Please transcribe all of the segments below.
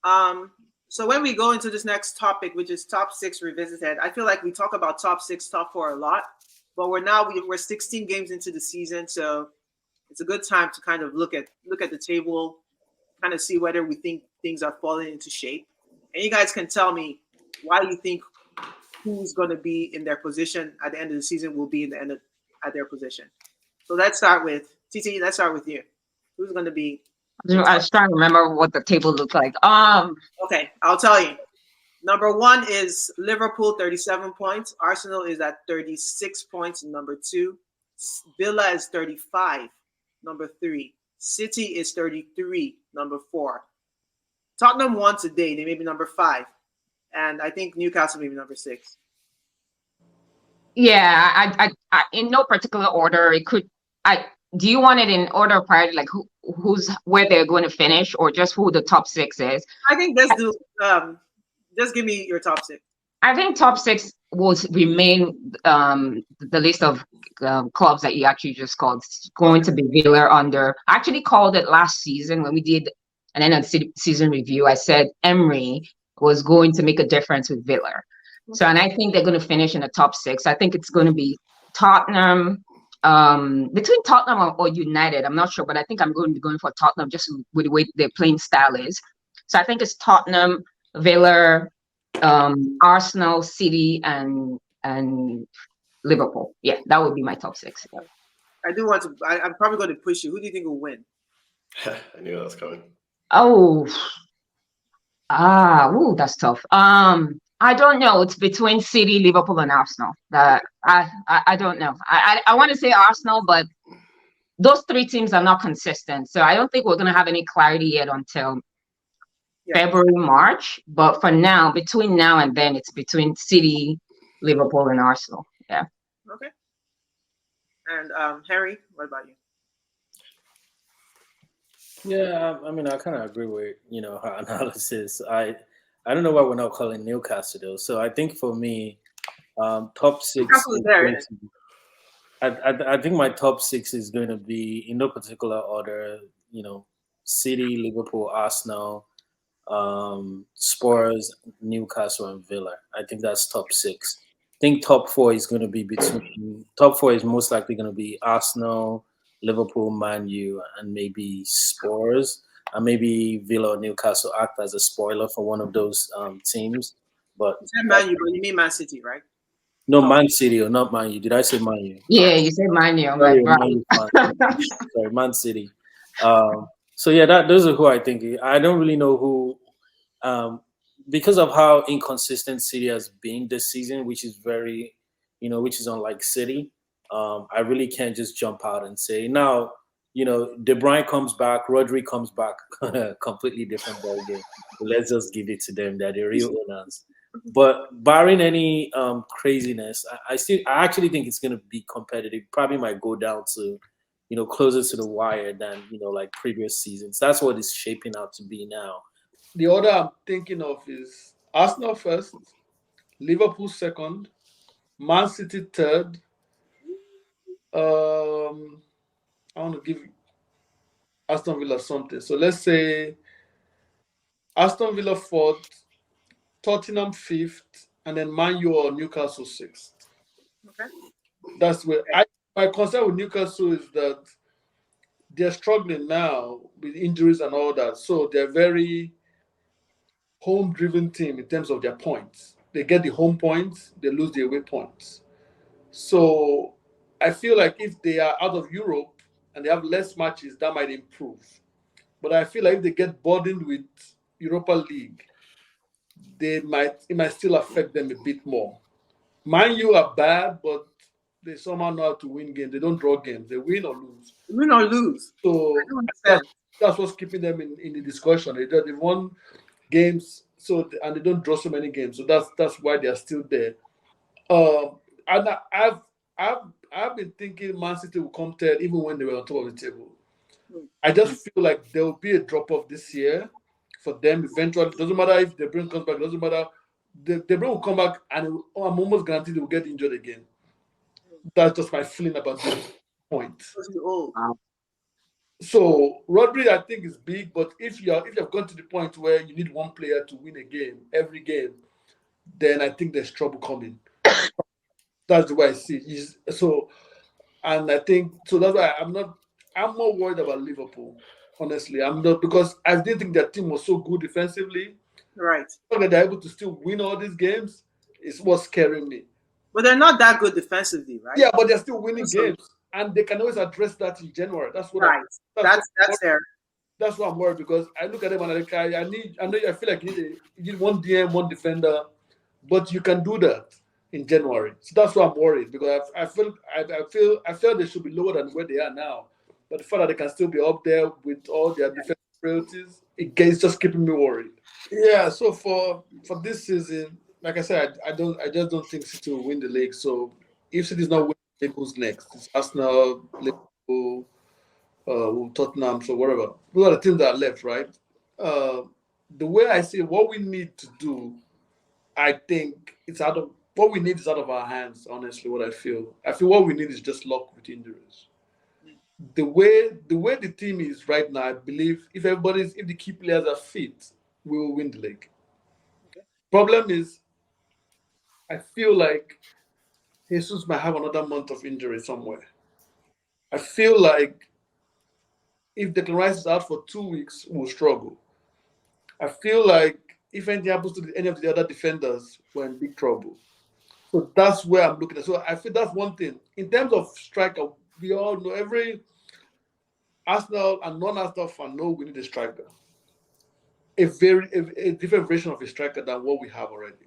So when we go into this next topic, which is top six revisited, I feel like we talk about top six, top four a lot, but we're 16 games into the season, so it's a good time to kind of look at the table, kind of see whether we think things are falling into shape. And you guys can tell me why you think who's going to be in their position at the end of the season will be in the end at their position. So let's start with Titi. Let's start with you. Who's going to be in I top? was trying to remember what the table looked like. Okay, I'll tell you. Number one is Liverpool, 37 points. Arsenal is at 36 points, number two. Villa is 35, number three. City is 33, number four. Tottenham won today. They may be number five. And I think Newcastle may be number six. Yeah, in no particular order. It could. I Do you want it in order of priority, like who's where they're going to finish, or just who the top six is? I think let's do, just give me your top six. I think top six will remain the list of clubs that you actually just called. It's going to be Villa under. I actually called it last season when we did an end of season review. I said Emery was going to make a difference with Villa. So, and I think they're going to finish in the top six. I think it's going to be Tottenham, between Tottenham or United. I'm not sure, but I think I'm going to be going for Tottenham just with the way their playing style is. So I think it's Tottenham, Villa, Arsenal, City, and Liverpool. Yeah, that would be my top six. I do want to. I'm probably going to push you. Who do you think will win? I knew that was coming. Oh, that's tough. I don't know. It's between City, Liverpool, and Arsenal. That I don't know. I want to say Arsenal, but those three teams are not consistent. So I don't think we're going to have any clarity yet until February, March. But for now, between now and then, it's between City, Liverpool, and Arsenal. Yeah. Okay. And Henry, what about you? Yeah, I mean, I kind of agree with her analysis. I don't know why we're not calling Newcastle though. So I think for me, top six. I think my top six is going to be in no particular order. City, Liverpool, Arsenal, Spurs, Newcastle, and Villa. I think that's top six. I think top four is going to be top four is most likely going to be Arsenal, Liverpool, Man U, and maybe Spurs, and maybe Villa or Newcastle act as a spoiler for one of those teams. But you said Man U, but you mean Man City, right? No, Man City or not Man U. Did I say Man U? Yeah, you said Man U. Sorry, Man City. So yeah, those are who I think. I don't really know who, because of how inconsistent City has been this season, which is very, which is unlike City. I really can't just jump out and say now. De Bruyne comes back, Rodri comes back, completely different ball game. Let's just give it to them. They're the real owners. But barring any craziness, I actually think it's going to be competitive. Probably might go down to, closer to the wire than like previous seasons. That's what it's shaping out to be now. The order I'm thinking of is Arsenal first, Liverpool second, Man City third. I want to give Aston Villa something. So let's say Aston Villa fourth, Tottenham fifth, and then Man U or Newcastle sixth. Okay. That's where my concern with Newcastle is that they're struggling now with injuries and all that. So they're very home-driven team in terms of their points. They get the home points, they lose the away points. So I feel like if they are out of Europe and they have less matches, that might improve. But I feel like if they get burdened with Europa League, it might still affect them a bit more. Man U are bad, but they somehow know how to win games. They don't draw games. They win or lose. Win or lose. So that's what's keeping them in the discussion. They won games, and they don't draw so many games. So that's why they are still there. And I've been thinking Man City will come third even when they were on top of the table. I just feel like there will be a drop off this year for them eventually. It doesn't matter if De Bruyne comes back. It doesn't matter. De Bruyne will come back, and I'm almost guaranteed they will get injured again. That's just my feeling about this point. So Rodri, I think, is big, but if you've gone to the point where you need one player to win a game every game, then I think there's trouble coming. That's the way I see it. And I think so. That's why I'm more worried about Liverpool. Honestly, I'm not, because I didn't think their team was so good defensively. Right. That they're able to still win all these games is what's scaring me. But they're not that good defensively, right? Yeah, but they're still winning games, and they can always address that in January. That's what. Right. That's fair. That's why I'm worried, because I look at them and I feel like you need one DM, one defender, but you can do that in January. So that's why I'm worried, because I feel they should be lower than where they are now. But the fact that they can still be up there with all their defensive priorities, it's just keeping me worried. Yeah. So for this season, like I said, I just don't think City will win the league. So if City is not winning the league, who's next? It's Arsenal, Liverpool, Tottenham, so whatever. Those are the teams that are left, right? The way I see it, what we need to do, I think what we need is out of our hands, honestly, what I feel. I feel what we need is just luck with injuries. The way the team is right now, I believe if the key players are fit, we will win the league. Okay. Problem is, I feel like Jesus might have another month of injury somewhere. I feel like if Declan Rice is out for 2 weeks, we'll struggle. I feel like if anything happens to any of the other defenders, we're in big trouble. So that's where I'm looking at. So I feel that's one thing. In terms of striker, we all know every Arsenal and non-Arsenal fan know we need a striker. A different version of a striker than what we have already.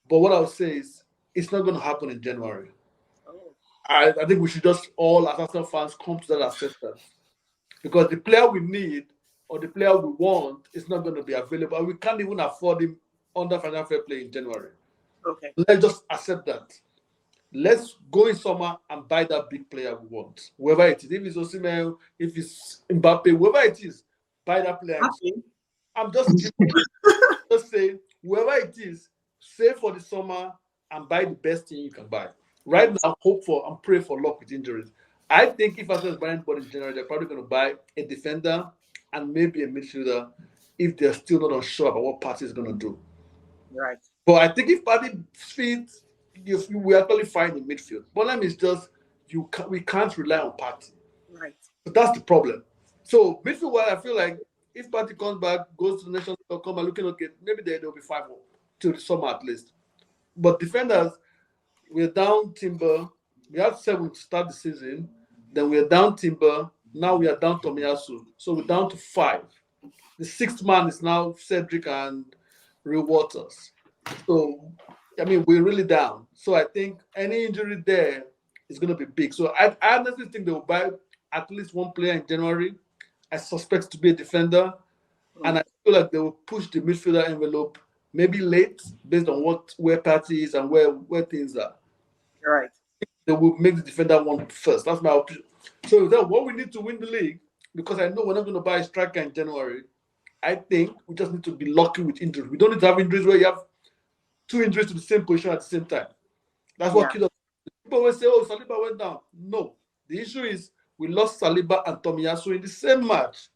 But what I would say is it's not going to happen in January. I think we should just all, as Arsenal fans, come to that acceptance. Because the player we need or the player we want is not going to be available. We can't even afford him under financial fair play in January. Okay. Let's just accept that. Let's go in summer and buy that big player we want. Whoever it is. If it's Osimhen, if it's Mbappe, whoever it is, buy that player. I'm just saying, whoever it is, save for the summer and buy the best thing you can buy. Right now, hope for and pray for luck with injuries. I think if Arsenal is buying anybody in January, they're probably going to buy a defender and maybe a midfielder if they're still not unsure about what Partey is going to do. Right. But I think if Partey fits, we actually find in midfield. Problem is just we can't rely on Partey. Right. But that's the problem. So midfield, I feel like if Partey comes back, goes to the Nations Cup, come and looking okay, maybe they'll be fine till the summer at least. But defenders, we're down Timber. We had 7 to start the season. Then we're down Timber. Now we are down Tomiyasu. So we're down to 5. The 6th man is now Cedric and Real Waters. So, I mean, we're really down. So I think any injury there is going to be big. So I honestly think they will buy at least one player in January. I suspect to be a defender. And I feel like they will push the midfielder envelope maybe late based on where Partey is and where things are. Right. They will make the defender one first. That's my opinion. So that's what we need to win the league, because I know we're not going to buy a striker in January. I think we just need to be lucky with injuries. We don't need to have injuries where you have 2 injuries to the same position at the same time. That's what Kudos. People will say, oh, Saliba went down. No. The issue is we lost Saliba and Tomiyasu in the same match.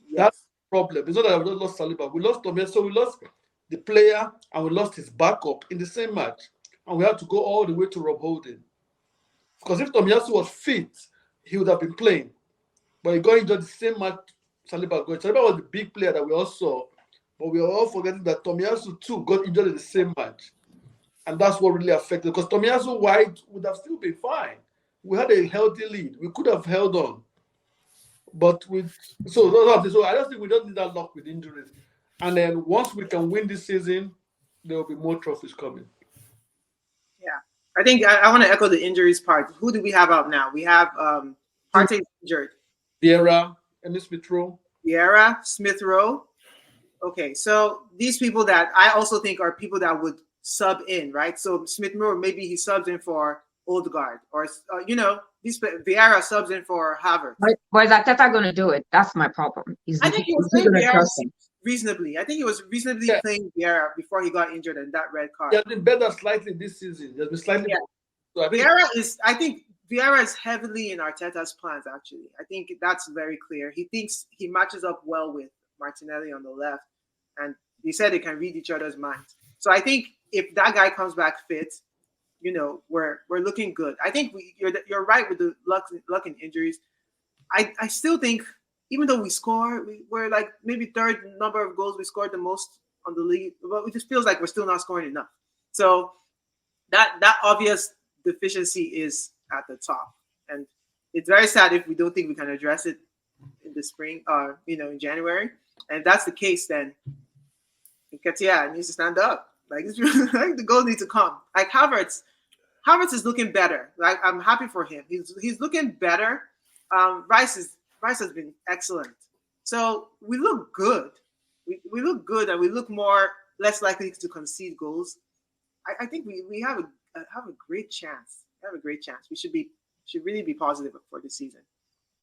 Yes. That's the problem. It's not that we just lost Saliba. We lost Tomiyasu. We lost the player and we lost his backup in the same match. And we had to go all the way to Rob Holding. Because if Tomiyasu was fit, he would have been playing. But he got injured the same match Saliba got. Saliba was the big player that we all saw. But we are all forgetting that Tomiyasu too got injured in the same match. And that's what really affected. Because Tomiyasu White would have still been fine. We had a healthy lead. We could have held on. But so I just think we don't need that luck with injuries. And then once we can win this season, there will be more trophies coming. Yeah. I think I want to echo the injuries part. Who do we have out now? We have Partey injured. Vieira, Emil Smith-Rowe. Vieira, Smith-Rowe. Okay, so these people that I also think are people that would sub in, right? So Smith-Rowe, maybe he subs in for Odegaard, or Vieira subs in for Havertz. But is Arteta going to do it? That's my problem. I think he was playing Vieira reasonably. I think he was reasonably playing Vieira before he got injured in that red card. He has been better slightly this season. He has been slightly better. So Vieira is, I think Vieira is heavily in Arteta's plans, actually. I think that's very clear. He thinks he matches up well with Martinelli on the left, and they said they can read each other's minds. So I think if that guy comes back fit, we're looking good. I think you're right with the luck and injuries. I still think even though we're like maybe third number of goals we scored the most on the league, but it just feels like we're still not scoring enough. So that obvious deficiency is at the top, and it's very sad if we don't think we can address it in the spring or in January. And if that's the case, then Nketiah needs to stand up. Like the goal needs to come. Like Havertz is looking better. Like I'm happy for him. He's looking better. Rice has been excellent. So we look good. We look good, and we look less likely to concede goals. I think we have a great chance. We have a great chance. We should really be positive for this season.